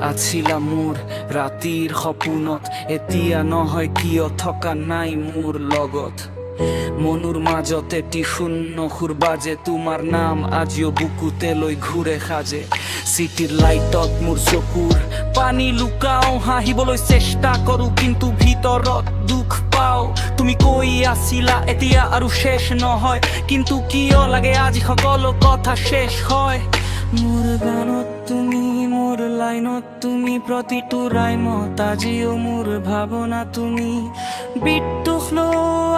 আছিলা মোৰ ৰাতিৰ সপোনত এতিয়া নহয় কিয় থকা নাই মোৰ লগত মনুৰ মাজতে এটি শূন্য সুৰ বাজে তোমাৰ নাম আজিও বুকুতে লৈ ঘূৰে সাজে চিটিৰ লাইটত মোৰ চকুৰ পানী লুকাও হাঁহিবলৈ চেষ্টা কৰো কিন্তু ভিতৰত দুখ পাও তুমি কৈ আছিলা এতিয়া আৰু শেষ নহয় কিন্তু কিয় লাগে আজি সকলো কথা শেষ হয় মোৰ গানত তুমি মোৰ লাইনত তুমি প্ৰতিটো ৰাইমত আজিও মোৰ ভাৱনা তুমি বিটটো ফ্লো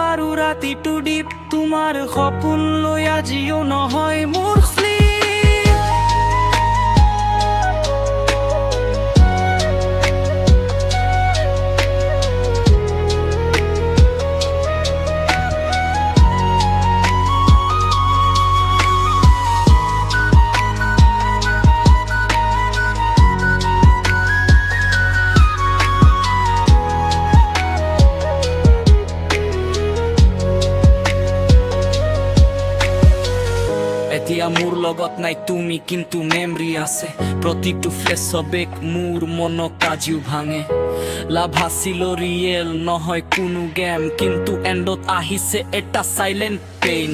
আৰু ৰাতিটো ডিপ তোমাৰ সপোন লৈ আজিও নহয় মোৰ এতিয়া মোৰ লগত নাই তুমি কিন্তু মেমৰি আছে প্ৰতিটো ফ্লেশ্ববেক মোৰ মনক আজিও ভাঙে লাভ আছিল ৰিয়েল নহয় কোনো গেম কিন্তু এণ্ডত আহিছে এটা চাইলেণ্ট পেইন